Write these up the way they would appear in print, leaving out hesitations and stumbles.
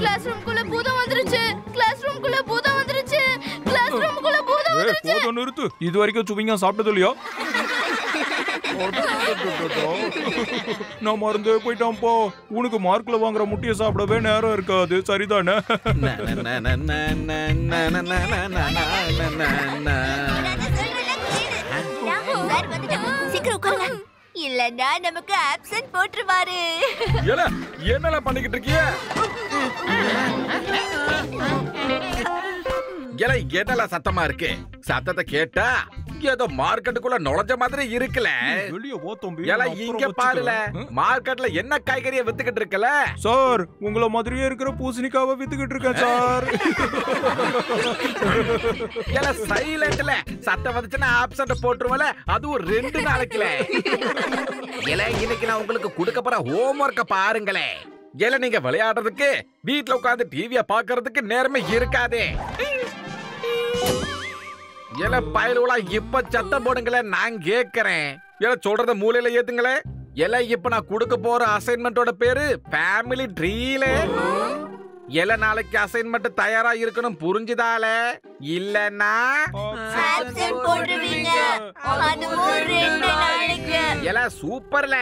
Class ரூம்க்குள்ள பூதம் வந்துருச்சு. Class ரூம்க்குள்ள பூதம் வந்துருச்சு. கிளாஸ் ரூம்க்குள்ள பூதம் வந்துருச்சு. போதும் நிறுத்து. இது வரைக்கும் சுவிங்க சாப்பிட்டது இல்லையா? நான் மறந்து போயிட்டான் போ. உனக்கு மார்க்ல வாங்குற முட்டையை சாப்பிடவே நேரம் இருக்காது. சரிதானே? சீக்கிரம் உட்காருங்க. இல்லன்னா நமக்கு ஆப்சென்ட் போட்டுருவாரு. என்னல பண்ணிக்கிட்டு இருக்கீங்க? என்னல சத்தமா இருக்கு? சத்தத்தை கேட்டா ஏதோ மார்க்கெட்டுக்குள்ள நுழைஞ்ச மாதிரி இருக்குல. இங்க பாருல, மார்க்கெட்ல என்ன காய்கறியை வித்துக்கிட்டு இருக்கல? சார், உங்கள மாதிரியே இருக்கிற பூசணிக்காவை வித்துக்கிட்டு இருக்கேன் சார். சைலண்ட்ல சத்தம் வந்துச்சுன்னா ஆப்சென்ட் போட்டுருவல, அதுவும் 2 நாளைக்குல. இன்னைக்கு நான் உங்களுக்கு கொடுக்க போற ஹோம்வொர்க்க பாருங்களே. நீங்க விளையாடுறதுக்கு வீட்டுல உட்கார்ந்து டிவிய பாக்குறதுக்கு நேரமே இருக்காதே. பயலுவலா இப்ப சத்தம் போடுங்களே, நான் கேக்குறேன். சொல்றத மூலையில ஏத்துங்களே. இப்ப நான் கொடுக்க போற அசைன்மெண்டோட பேரு ஃபேமிலி ட்ரீல. நாளைக்கு அசைன்மெண்ட் தயாரா இருக்கணும், புரிஞ்சுதால? இல்லன்னா சூப்பர்ல.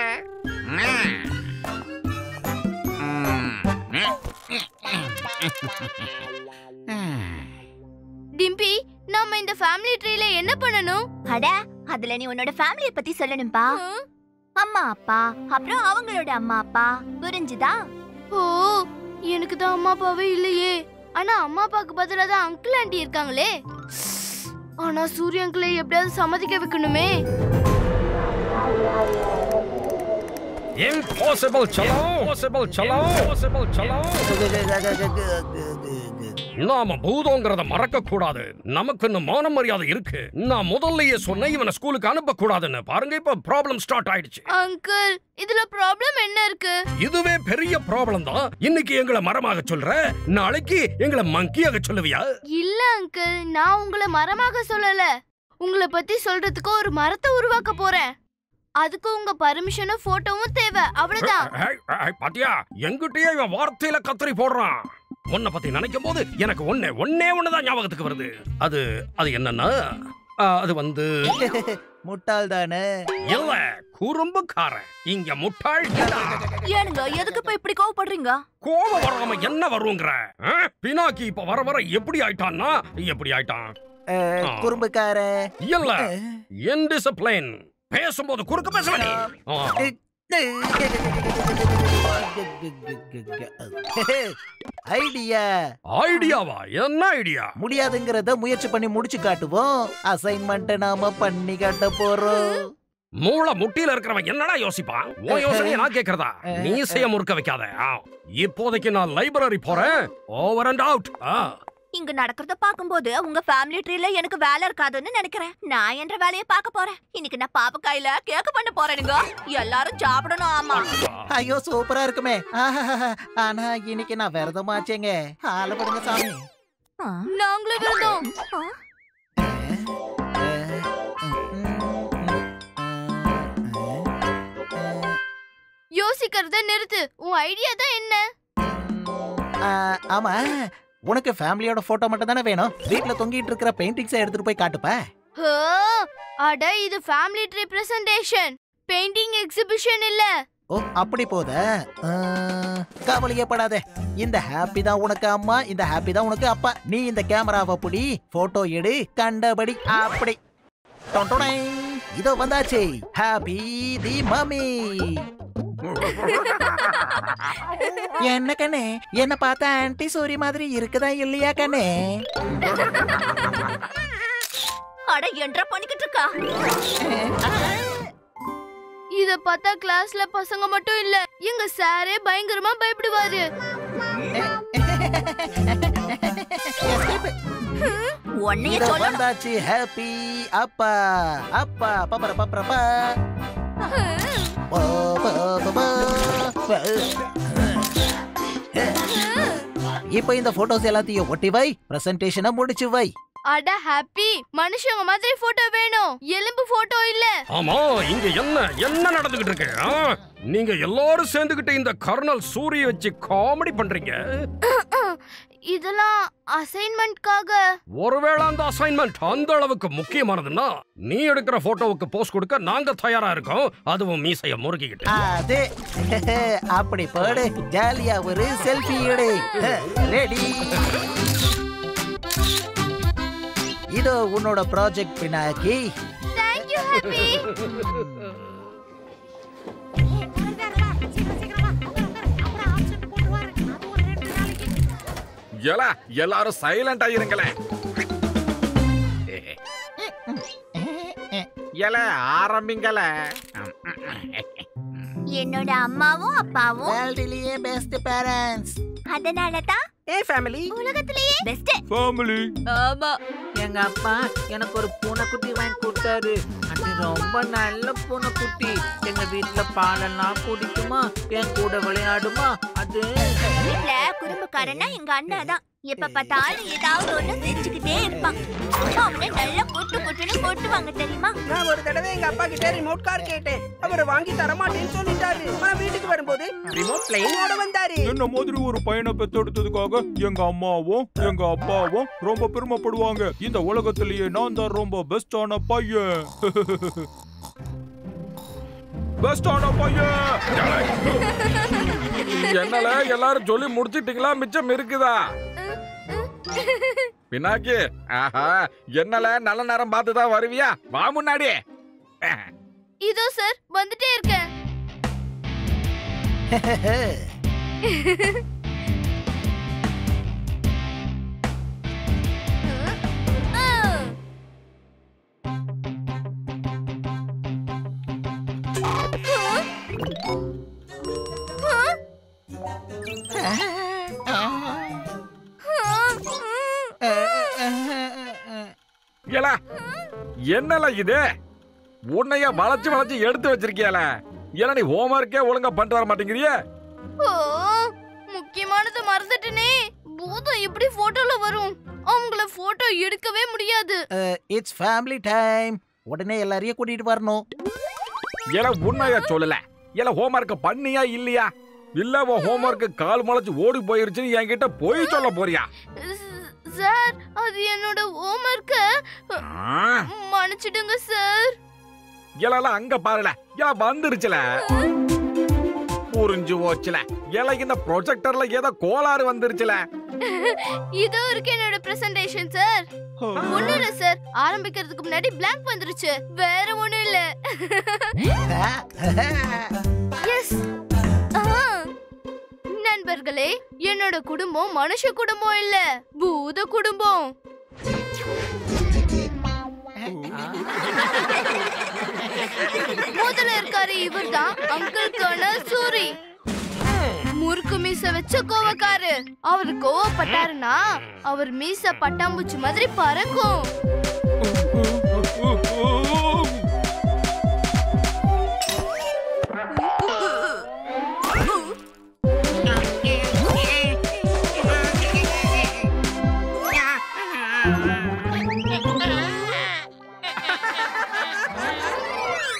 டிம்பி, நாம இந்த ஃபேமிலி ட்ரீல என்ன பண்ணனும்? அட, அதுல நீ உன்னோட ஃபேமிலிய பத்தி சொல்லணும்பா. அம்மா அப்பா, அப்புறம் அவங்களோட அம்மா அப்பா, புரிஞ்சுதா? ஓ, எனக்கு தான் அம்மா அப்பாவே இல்லையே. ஆனா அம்மா அப்பாக்கு பதிலா தான் அங்கிள் ஆண்டி இருக்காங்களே. ஆனா சூரிய அங்கிளை எப்படியாவது சம்மதிக்க வைக்கணுமே. Impossible, chalo. Impossible, chalo. Impossible, chalo. நாம பூதோங்கிறத மறக்க கூடாது. நமக்கு இன்னும் மான மரியாதை இருக்கு. நான் முதல்லயே சொன்னேன் இவனை ஸ்கூலுக்கு அனுப்ப கூடாதுன்னு. பாருங்க, இப்ப ப்ராப்ளம் ஸ்டார்ட் ஆயிடுச்சு. அங்கிள், இதுல ப்ராப்ளம் என்ன இருக்கு? இதுவே பெரிய ப்ராப்ளம் தான். இன்னைக்கு எங்களை மரமாக சொல்ற, நாளைக்கு எங்களை மங்கியாக சொல்லுவியா? இல்ல அங்கிள், நான் உங்களை மரமாக சொல்லல. உங்களை பத்தி சொல்றதுக்கு ஒரு மரத்தை உருவாக்க போறேன். அதுக்கு உங்க பர்மிஷனும் போட்டோவும் தேவை, அவ்வளவுதான். பாத்தியா, எங்கிட்டயே இவன் வார்த்தையில கத்திரி போடுறான். உன்னை பத்தி நினைக்கும் போது எனக்கு ஒன்னேதான் ஞாபகத்துக்கு வருது. அது என்னன்னா, அது வந்து முட்டாள் தானே? இல்ல, குறும்புக்காரன். இங்க முட்டாள். ஏனுங்க, எதுக்கு இப்ப இப்படி கோவப்படுறீங்க? கோவம் வராம என்ன வருங்கிற? பினாக்கி இப்ப வர வர எப்படி ஆயிட்டான்னா, எப்படி ஆயிட்டான்? குறும்புக்கார இல்ல, இன்டிசிப்ளின். பேசும்போது குறுக்க பேச வேண்டிய. ஐடியாவா? என்ன ஐடியா? முடியாதுங்கிறத முயற்சி பண்ணி முடிச்சு காட்டுவோம். அசைன்மெண்ட் நாம பண்ணி காட்ட போறோம். மூளை முட்டியில இருக்கிறவன் என்னடா யோசிப்பான்? உன் யோசனையை நான் கேக்குறதா? நீ செய்ய முறுக்க வைக்காத. இப்போதைக்கு நான் லைப்ரரி போறேன். Over and out. இங்க நடக்கிறத பாக்கும்போது உங்க ஃபேமிலி ட்ரீல எனக்கு வேலை இருக்காதுன்னு நினைக்கிறேன். நான் என்ற வேலையை பார்க்க போறேன். இன்னைக்கு நான் பாப்பக்காயில கேக் பண்ண போறேனுங்க. எல்லாரும் சாப்பிடணும். ஆமா. ஐயோ, சூப்பரா இருக்குமே. ஆனா இன்னைக்கு நான் விரதமாச்சேங்க. ஆளப்படுங்க சாமி. நாங்களும் விரதம். யோசிக்கிறத நிறுத்து. உன் ஐடியா தான் என்ன? ஆமா, உனக்கு ஃபேமிலியோட போட்டோ மட்டும் தானே வேணும்? வீட்ல தொங்கிட்டு இருக்கிற பெயிண்டிங்ஸை எடுத்துட்டு போய் காட்டுப்பா. அட, இது family tree presentation, painting exhibition இல்ல. ஓ, அப்படி போத. கவலையே படாதே. இந்த ஹாப்பி தான் உனக்கு அம்மா, இந்த ஹாப்பி தான் உனக்கு அப்பா. நீ இந்த கேமராவை புடி, போட்டோ எடு, கண்டபடி அப்படி. இதோ வந்தாச்சு, ஹாப்பி தி மம்மி. என்ன கண்ணே, என்ன பார்த்தா ஆன்டி சூரி மாதிரி இருக்குதா இல்லையா கண்ணே? அட, என்ன பண்ணிக்கிட்டு இருக்கா? இத பார்த்தா கிளாஸ்ல பசங்க மட்டும் இல்ல, எங்க சாரே பயங்கரமா பயப்படுவாரு. வந்தாச்சு ஹாப்பி அப்பா. அப்பா பப்பர பப்பரப்பா. இப்ப இந்த போட்டோஸ் எல்லாத்தையும் ஒட்டி வை, பிரசன்டேஷனை முடிச்சு வை. அட ஹாப்பி, மனுஷங்க மாதிரி போட்டோ வேணும், எலும்பு போட்டோ இல்ல. ஆமா, இங்க என்ன நடந்துகிட்டு இருக்கு? நீங்க எல்லாரும் சேர்ந்துகிட்டு இந்த கர்னல் சூரிய வச்சு காமெடி பண்றீங்க. இதெல்லாம் அசைன்மென்ட்காக. ஒருவேளை அந்த அசைன்மெண்ட் அந்த அளவுக்கு முக்கியமானதுன்னா நீ எடுக்கிற போட்டோவுக்கு போஸ்ட் கொடுக்க நாங்க தயாரா இருக்கோம். அதுவும் மீசைய முறுக்கிக்கிட்டு. அதே அப்படி போடு, ஜாலியா ஒரு செல்ஃபி எடு. ரெடி? இதோ உன்னோட project Pinaki. Thank you happy. எல்லாரும் சைலண்ட் ஆயிருங்களே. ஆரம்பிங்கள. என்னோட அம்மாவும் அப்பாவும் வேர்ல்டிலேயே பெஸ்ட் பேரண்ட்ஸ். அதனாலதான் ஃபேமிலி உலகத்திலேயே பெஸ்ட் ஃபேமிலி. ஆமா. எங்க அப்பா எனக்கு ஒரு பூனைக்குட்டி வாங்கி கொடுத்தாரு. அது ரொம்ப நல்ல பூனைக்குட்டி. எங்க வீட்டுல பாலெல்லாம் குடிக்குமா, என் கூட விளையாடுமா. அது வீட்ல குறும்புக்காரனா எங்க அண்ணா தான். எப்ப பார்த்தாலும் ஏதாவது ஒண்ணு செஞ்சுக்கிட்டே இருப்பான். அவனை நல்லா கொட்டுவாங்க தெரியுமா? நான் ஒரு தடவை எங்க அப்பா கிட்ட ரிமோட் கார் கேட்டேன். அவர் வாங்கி தர மாட்டேன்னு சொல்லிட்டாரு. ஆனா வீட்டுக்கு வரும்போது ரிமோட் பிளேனோட வந்தாரு. என்ன மாதிரி ஒரு பையனை பெத்தெடுத்ததுக்காக எங்க அம்மாவும் எங்க அப்பாவும் ரொம்ப பெருமைப்படுவாங்க. இந்த உலகத்திலேயே நான் தான் ரொம்ப பெஸ்டான பையன். பெஸ்டான பையன். என்னால எல்லாரும் சொல்லி முடிச்சிட்டீங்களா? மிச்சம் இருக்குதா? பினாக்கி, ஆஹா, என்னல நல்ல நேரம் பார்த்துதான் வருவியா? வா முன்னாடி. இதோ சார் வந்துட்டே இருக்கேன். என்னல இது? உன்னைய வளைச்சு எடுத்து வச்சிருக்கியால. ஏன்னா நீ ஹோம்வொர்க்கே ஒழுங்கா பண்ணிட்டு வர மாட்டேங்கிறியே. முக்கியமானது மறந்துட்டனே. பூதம் எப்படி போட்டோல வரும்? அவங்கள போட்டோ எடுக்கவே முடியாது. It's family time. உடனே எல்லாரையும் கூட்டிட்டு வரணும். ஏல உன்னைய சொல்லல. ஏல ஹோம்வொர்க் பண்ணியா இல்லையா? இல்ல உன் ஹோம்வொர்க் கால் முளைச்சு ஓடி போயிருச்சுன்னு என்கிட்ட போய் சொல்ல போறியா? சார், அது என்னோட ஹோம்வொர்க். மன்னிச்சிடுங்க சார். ஏல அங்க பாருல. ஏல வந்துருச்சுல. புரிஞ்சு போச்சுல. ஏல இந்த ப்ரொஜெக்டர்ல ஏதோ கோளாறு வந்துருச்சுல. இதோ இருக்கு என்னோட பிரசன்டேஷன் சார். ஒண்ணு இல்ல சார், ஆரம்பிக்கிறதுக்கு முன்னாடி பிளாங்க் வந்துருச்சு. வேற ஒண்ணும் இல்ல. எஸ். நண்பர்களே, என்னோட குடும்பம் மனுஷ குடும்பம் இல்ல, பூத குடும்பம். முதல்ல இருக்காரு இவர்தான் அங்கிள் கர்னல் சூரி. முறுக்கு மீச வச்ச கோவக்காரு. அவரு கோவப்பட்டாருன்னா அவர் மீச பட்டாம்பூச்சி மாதிரி பறக்கும்.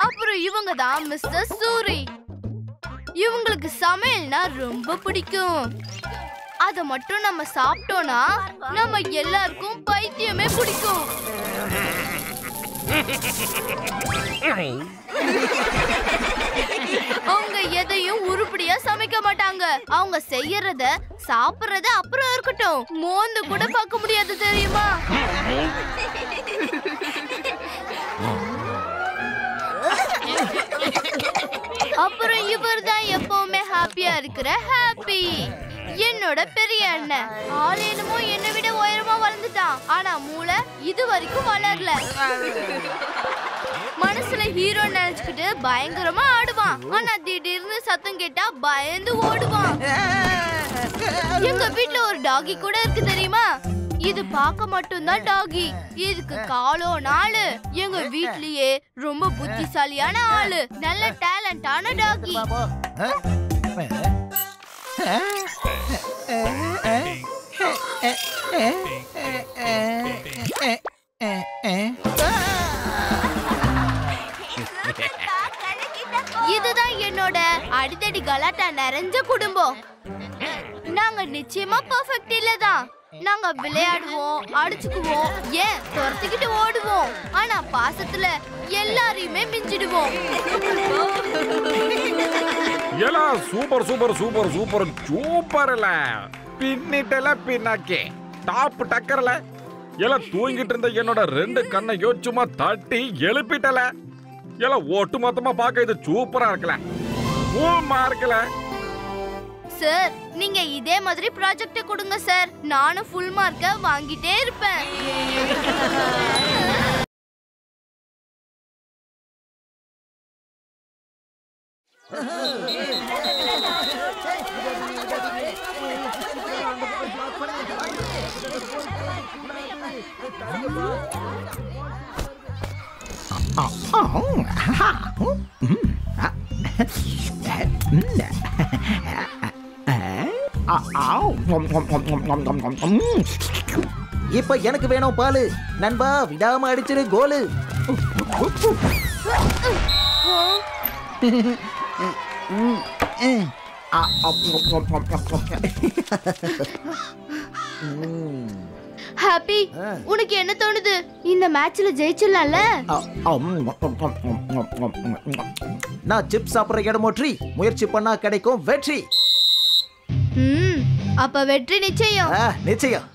அப்புறம் இவங்க தான் மிஸ்டர் சூரி. இவங்களுக்கு சமையல்னா ரொம்ப பிடிக்கும். அத மட்டும் நம்ம சாப்பிட்டோம்னா நம்ம எல்லாருக்கும் பைத்தியமே பிடிக்கும். அவங்க எதையும் உருப்படியா சமைக்க மாட்டாங்க. அவங்க செய்யறத சாப்பிடுறத அப்புறம் இருக்கட்டும், மோந்து கூட பார்க்க முடியாது தெரியுமா? அப்புறம் இவர் தான் எப்பவுமே ஹாப்பியா இருக்கிற ஹாப்பி. என்னோட பெரிய அண்ணன். ஆள் என்னமோ என்னை விட உயரமா வளர்ந்துட்டான். ஆனா மூளை இது வரைக்கும் வளரல. மனசுல ஹீரோ நினைச்சுக்கிட்டு பயங்கரமா ஆடுவான். ஆனா திடீர்னு சத்தம் கேட்டா பயந்து ஓடுவான். எங்க வீட்ல ஒரு டாகி கூட இருக்கு தெரியுமா? இது பார்க்க மட்டும்தான் டாகி. இதுக்கு காலோ நாளு. எங்க வீட்லயே ரொம்ப புத்திசாலியான ஆளு, நல்ல டேலண்டான டாகி. இதுதான் என்னோட அடிதடி கலாட்டா நிறைஞ்ச குடும்பம். நாங்க நிச்சயமா பெர்ஃபெக்ட் இல்லதான். நாங்க விளையாடுவோம், அடிச்சுக்குவோம், ஏன் துரத்துக்கிட்டு ஓடுவோம். ஆனா பாசத்துல எல்லாரையுமே மிஞ்சிடுவோம். ஏலா சூப்பர் சூப்பர் சூப்பர் சூப்பர் சூப்பர்ல பின்னிட்டல பின்னாக்கே டாப் டக்கர்ல ஏலா தூங்கிட்டு இருந்த என்னோட 2 கண்ணையோ சும்மா தட்டி எழுப்பிட்டல. ஏலா ஒட்டு மொத்தமா பார்க்க இது சூப்பரா இருக்கல, பூமா இருக்கல. சார் நீங்க இதே மாதிரி ப்ராஜெக்ட் கொடுங்க சார். நானும் ஃபுல் மார்க்க வாங்கிட்டே இருப்பேன். இப்ப எனக்கு வேணும் பாலு. நண்பா விடாம அடிச்சிரு கோலு. ஹாப்பி, உனக்கு என்ன தோணுது? இந்த மேட்ச்ல ஜெயிச்சிடலாம்ல? நான் சிப்ஸ் சாப்பிடுற இடமோ ட்ரீ. முயற்சி பண்ணா கிடைக்கும் வெற்றி. அப்ப வெற்றி நிச்சயம். நிச்சயம்.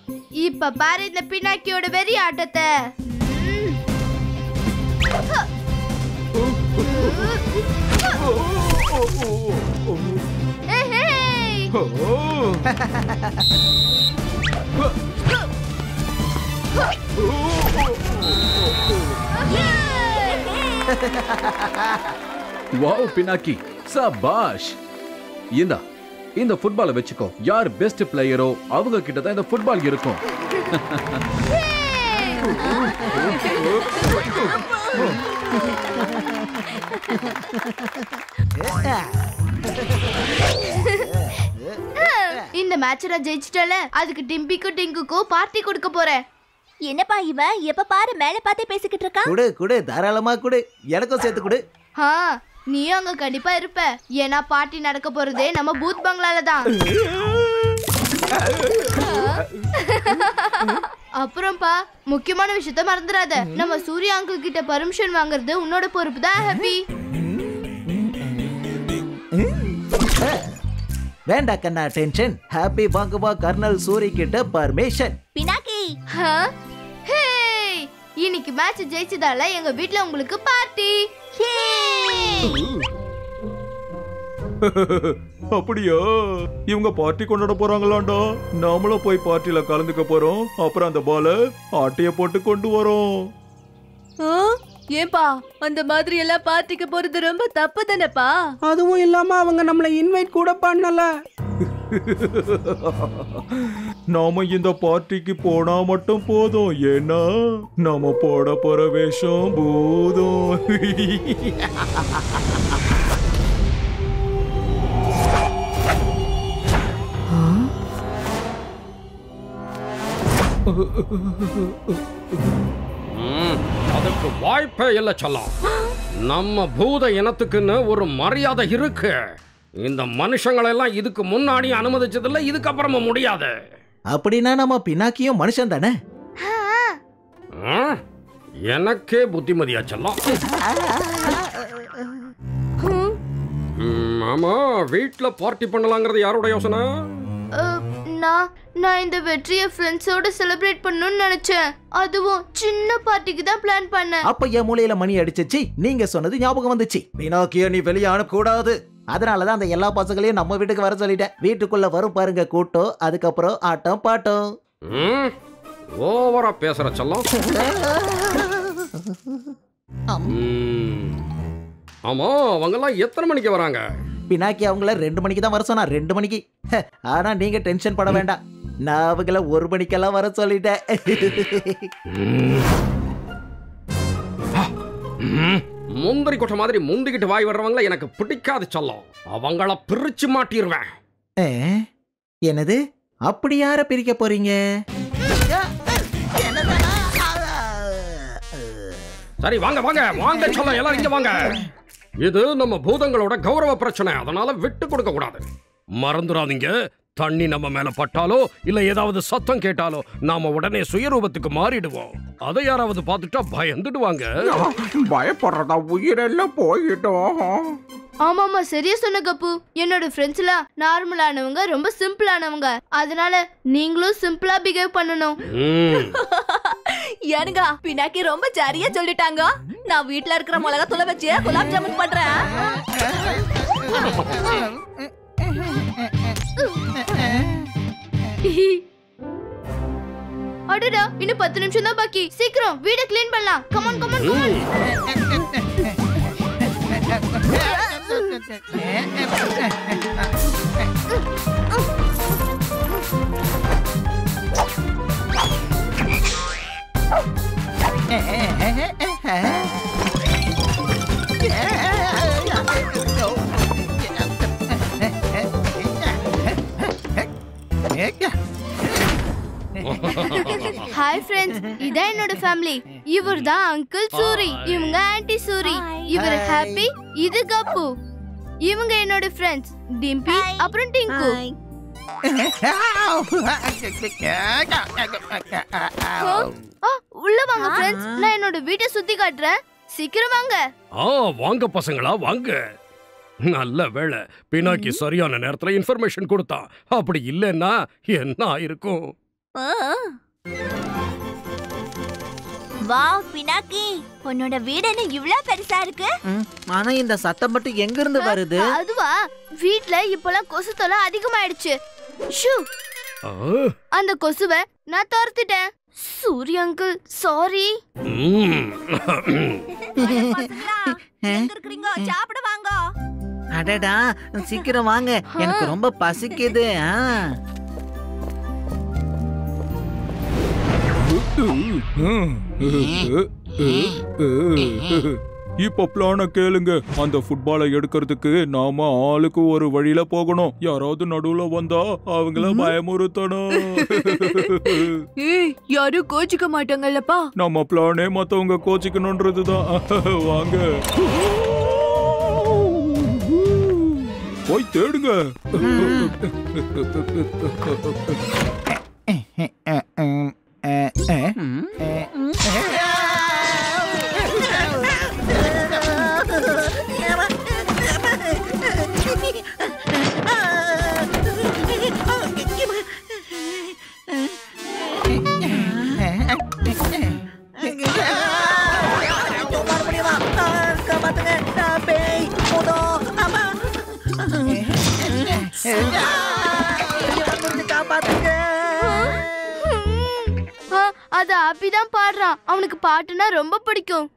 இப்ப பாரு இந்த பினாக்கியோட வெறி ஆட்டத்தை. வாவ் பினாக்கி, சபாஷ். இந்த ஃபுட்பாலை வச்சுக்கோ. யார் பெஸ்ட் பிளேயரோ அவங்க கிட்ட தான் இந்த ஃபுட்பால் இருக்கும். இந்த மேட்ச்ல ஜெயிச்சிட்டல, அதுக்கு டிம்பிக்கும் டிங்குக்கும் பார்ட்டி கொடுக்க போறேன். என்னப்பா இவன் எப்ப பாரு மேல பார்த்தே பேசிக்கிட்டு இருக்கான்? குடு குடு, தாராளமா குடு. எனக்கும் சேர்த்து குடு. நீயும் அங்க கண்டிப்பா இருப்ப. ஏன்னா பார்ட்டி நடக்க போறதே நம்ம பூத் பங்களால தான். அப்புறம்ப்பா முக்கியமான விஷயத்த மறந்துடாத. நம்ம சூர்யா அங்கிள் கிட்ட பர்மிஷன் வாங்குறது உன்னோட பொறுப்பு தான். ஹாப்பி. வேண்டா கண்ணா டென்ஷன். ஹாப்பி வாங்குவா கர்னல் சூரி கிட்ட பர்மிஷன். பினாக்கி, இன்னைக்கு மேட்ச் ஜெயிச்சதால எங்க வீட்ல உங்களுக்கு பார்ட்டி. அப்படியா? இவங்க பார்ட்டி கொண்டாட போறாங்களாண்டா. நாமளும் போய் பார்ட்டில கலந்துக்க போறோம். அப்புறம் அந்த பால ஆட்டைய போட்டு கொண்டு வரோம். ஏன்பா அந்த மாதிரி எல்லாம் பார்ட்டிக்கு போறது ரொம்ப தப்பு தானேப்பா? அதுவும் இல்லாம அவங்க நம்மள இன்வைட் கூட பண்ணல. நாம இந்த பார்ட்டிக்கு போனா மட்டும் போதும். ஏன்னா நாம போட போற வேஷம் பூதம். அதுக்கு வாய்ப்பே இல்ல செல்லம். நம்ம பூத இனத்துக்குன்னு ஒரு மரியாதை இருக்கு. இந்த மனுஷங்களெல்லாம் இதுக்கு முன்னாடி அனுமதிச்சதில்ல, இதுக்கப்புறமா முடியாது. அப்படின்னா நம்ம பினாக்கியும் மனுஷன் தானே? எனக்கே புத்திமதியா செல்லம். ஆமா, வீட்ல பார்ட்டி பண்ணலாங்கிறது யாரோட யோசனை? நான் இந்த வெற்றியை ஃப்ரெண்ட்ஸோட செலிப்ரேட் பண்ணணும்னு நினைச்சேன். அதுவும் சின்ன பார்ட்டிக்கு தான் பிளான் பண்ணேன். அப்ப என் மூலையில மணி அடிச்சிச்சு. நீங்க சொன்னது ஞாபகம் வந்துச்சு. பினாக்கியோ நீ வெளியே அனுப்பக்கூடாது. அதனாலதான் அந்த எல்லா பசங்களையும் நம்ம வீட்டுக்கு வர சொல்லிட்டேன். வீட்டுக்குள்ள வரும் பாருங்க கூட்டம். அதுக்கப்புறம் ஆட்டம் பாட்டம். ஓவரா பேசுற செல்லம். ஆமா, அவங்க எல்லாம் எத்தனை மணிக்கு வராங்க? பினாக்கி அவங்கள 2 மணிக்கு தான் வர சொன்னா. 2 மணிக்கு. ஆனா நீங்க டென்ஷன் பட வேண்டாம். நான் அவங்கள 1 மணிக்கெல்லாம் வர சொல்லிட்டேன். முந்திரி கொட்ட மாதிரி முந்திக்கிட்டு வாய் வர்றவங்கள எனக்கு பிடிக்காது செல்லம். அவங்கள பிரிச்சு மாட்டிடுவேன். என்னது? அப்படி யார பிரிக்க போறீங்க? சரி வாங்க வாங்க வாங்க சொல்ல எல்லாரும் இங்க வாங்க. இது நம்ம பூதங்களோட கௌரவ பிரச்சனை, அதனால விட்டு கொடுக்க கூடாது. மறந்துடாதீங்க, தண்ணி நம்ம மேல பட்டாலோ இல்ல ஏதாவது சத்தம் கேட்டாலோ நாம உடனே சுயரூபத்துக்கு மாறிடுவோம். அதை யாராவது பார்த்துட்டா பயந்துடுவாங்க. பயப்படுறதா உயிரெல்லாம் போயிட்டோம். ஆமாமா, சரியா சொன்ன கப்பு. என்னோட ஃப்ரெண்ட்ஸ் எல்லாம் நார்மலானவங்க, ரொம்ப சிம்பிளானவங்க. அதனால நீங்களும் சிம்பிளா பிஹேவ் பண்ணணும். ஏனுங்க பினாக்கி ரொம்ப சரியா சொல்லிட்டாங்க. நான் வீட்ல இருக்கிற மிளகா தூள வச்சு குலாப் ஜாமுன் பண்றேன். அடடா, இன்னும் 10 நிமிஷம் தான் பாக்கி. சீக்கிரம் வீட க்ளீன் பண்ணலாம். Come on come on come on. Hi friends, இதான் என்னோட ஃபேமிலி. இவர் தான் அங்கிள் சூரி, இவங்க ஆன்ட்டி சூரி, இவர் ஹாப்பி, இது கப்பு. இவங்க என்னோட ஃப்ரெண்ட்ஸ் டிம்பி அப்புறம் டிங்கு. உள்ள வாங்க ஃப்ரெண்ட்ஸ், நான் என்னோட வீட்டை சுத்தி காட்டுறேன். சீக்கிரம் வாங்க. வாங்க பசங்களா வாங்க. நல்ல வேளை பினாக்கி சரியான நேரத்துல இன்ஃபர்மேஷன் கொடுத்தா. அப்படி இல்லைன்னா என்ன ஆயிருக்கும்? வாவ் பினாக்கி, உன்னோட வீடு என்ன இவ்வளவு பெருசா இருக்கு? ஆனா இந்த சத்தம் மட்டும் எங்க இருந்து வருது? அதுவா, வீட்ல இப்பலாம் கொசு தொல்லை அதிகமாயிடுச்சு. ஷூ, அந்த கொசுவை நான் துரத்திட்டேன். சூரிய அங்கிள் சாரி. சாப்பிட வாங்க. அடடா, சீக்கிரம் வாங்க, எனக்கு ரொம்ப பசிக்குது. இப்ப பிளான கேளுங்க. அந்த ஃபுட்பாலை எடுக்கிறதுக்கு நாம ஆளுக்கு ஒரு வழியில போகணும். யாராவது நடுவுல வந்தா அவங்கள பயமுறுத்தணும். யாரும் கோச்சிக்க மாட்டாங்கல்லப்பா. நம்ம பிளானே மத்தவங்க கோச்சிக்கணும்ன்றதுதான். வாங்க போய் தேடுங்க. அது ஆப்பிதான் பாடுறான். அவனுக்கு பாட்டுனா ரொம்ப பிடிக்கும்.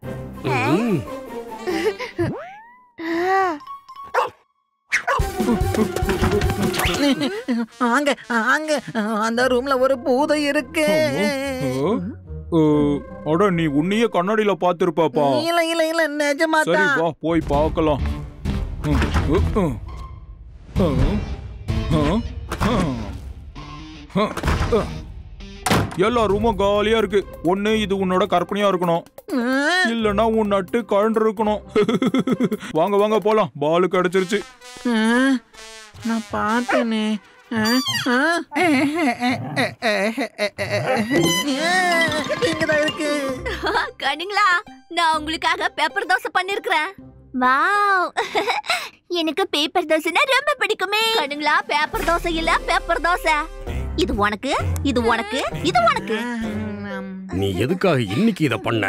அங்க அங்க அந்த ரூம்ல ஒரு பூதம் இருக்கு. அட, நீ உன்னையே கண்ணாடியில பாத்துருப்பாப்பா. இல்ல இல்ல இல்ல, நிஜமா சரி தான். வா போய் பார்க்கலாம். எல்லா ரூமும் காலியா இருக்கு. ஒண்ணு இது உன்னோட கற்பனையா இருக்கணும், இல்லன்னா உன் நட்டு கழண்டு இருக்கணும். வாங்க வாங்க போலாம், பாலு கிடைச்சிருச்சு. நான் பார்த்தேனே. இங்கதான் இருக்கு. கண்ணுங்களா, நான் உங்களுக்காக பேப்பர் தோசை பண்ணிருக்கிறேன். வாவ், எனக்கு பேப்பர் தோசைனா ரொம்ப பிடிக்குமே. கண்ணுங்களா, பேப்பர் தோசை இல்ல பேப்பர் தோசை. இது உனக்கு, இது உனக்கு, இது உனக்கு. நீ எதுக்காக இன்னைக்கு இத பண்ண?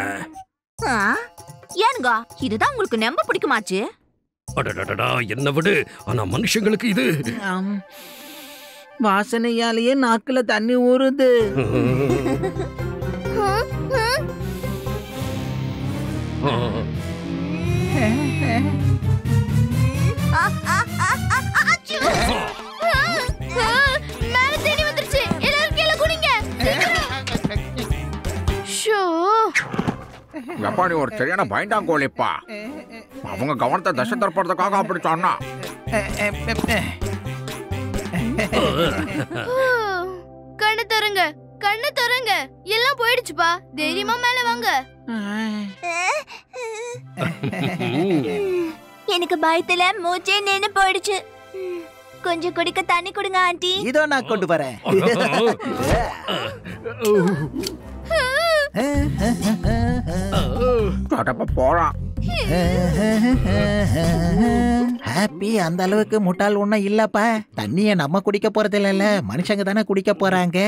ஏனுங்க, இதுதான் உங்களுக்கு ரொம்ப பிடிக்குமாச்சு? அடடடடா, என்ன விடு. ஆனா மனுஷங்களுக்கு இது வாசனையாலேயே நாக்குல தண்ணி ஊறுது. மேல தேடி வந்துருச்சு. எல்லாரும் கீழே குனிங்க. ஷோ, எப்பாடி ஒரு சரியான பயந்தாங்கோலிப்பா. அவங்க கவனத்தை தசை தரப்படுறதுக்காக அப்படி சொன்னா. கண்ணு தருங்க. கண்ணு திறங்க, எல்லாம் போயிடுச்சுப்பா. தைரியமா மேல வாங்க. எனக்கு பயத்துல மூச்சே நின்னு போயிடுச்சு. கொஞ்சம் குடிக்க தண்ணி கொடுங்க ஆண்டி. இதோ நான் கொண்டு வரேன். போறான். ஹாப்பி அந்த அளவுக்கு முட்டாள் ஒண்ணும் இல்லப்பா. தண்ணிய நம்ம குடிக்க போறது இல்ல, மனுஷங்க தானே குடிக்க போறாங்க.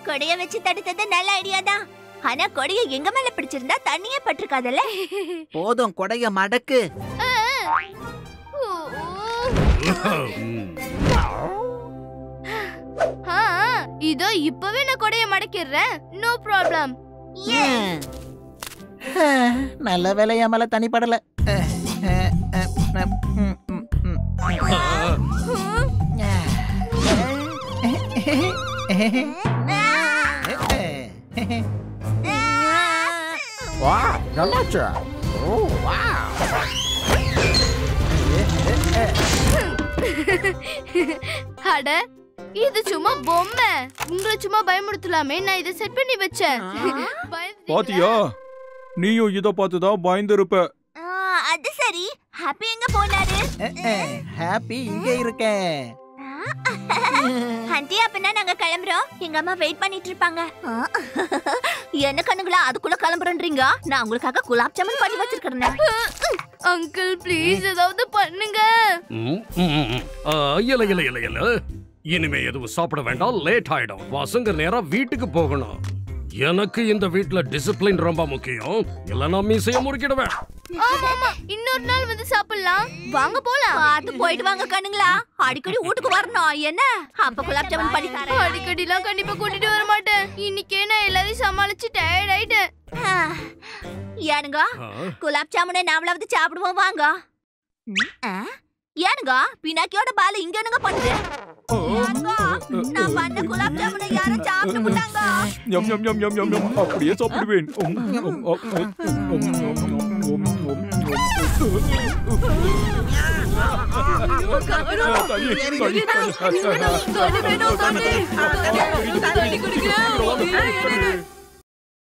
கொடைய வச்சு தடுத்தது நல்ல ஐடியா தான். ஆனா கொடைய எங்க மேல பிடிச்சிருந்தா தண்ணியே பட்டிருக்காதல்ல. போதும், கொடைய மடக்கு. இதோ இப்பவே நான் கொடைய மடக்கிடுறேன். No problem. நல்ல வேலையா மேல தண்ணி படல. அட, இது சும்மா பொம்மை. உங்களை சும்மா பயமுறுத்தலாமே நான் இதை செட் பண்ணி வச்சேன். பாத்தியா, நீயும் இத பார்த்துதான் பயந்துருப்ப. அது சரி, ஹாப்பி எங்க போனாரு? ஹாப்பி இங்க இருக்கேன். ஆண்டி, அப்பனா நாங்க கிளம்புறோம். எங்க அம்மா வெயிட் பண்ணிட்டு இருப்பாங்க. என்ன கண்ணுங்களா அதுக்குள்ள கிளம்புறேன்றீங்க? நான் உங்களுக்காக குலாப் ஜாமுன் பண்ணி வச்சிருக்கேன். அங்கிள் ப்ளீஸ் ஏதாவது பண்ணுங்க. இல்ல இல்ல இல்ல இல்ல, இனிமே எதுவும் சாப்பிட வேண்டாம், லேட் ஆயிடும். பசங்க நேரா வீட்டுக்கு போகணும். எனக்கு இந்த வீட்ல டிசிப்ளின் ரொம்ப முக்கியம். இல்லனா மீசைய முறுக்கிடுவேன். ஆமா, இன்னொரு நாள் வந்து சாப்பிடலாம். வாங்க போலாம். பாத்து போயிட்டு வாங்க கண்ணுங்களா. அடிக்கடி வீட்டுக்கு வரணும். என்ன அப்ப குலாப் ஜாமுன் பண்ணி தரேன். அடிக்கடிலாம் கண்டிப்பா கூட்டிட்டு வர மாட்டேன். இன்னைக்கே நான் எல்லாரையும் சமாளிச்சு டயர்ட் ஆயிட்டேன். ஏனுங்க, குலாப் ஜாமுனை நாமளாவது சாப்பிடுவோம் வாங்க. ஏனுங்க, பினாக்கியோட பால இங்க என்னங்க பண்ணுது? நான் பண்ண குலாப் ஜாமுனை யாரும் சாப்பிட்டு விட்டாங்க. யம் யம் யம் யம் யம் யம், அப்படியே சாப்பிடுவேன். தண்ணி வேணும், தண்ணி. தண்ணி குடிக்கிறேன்.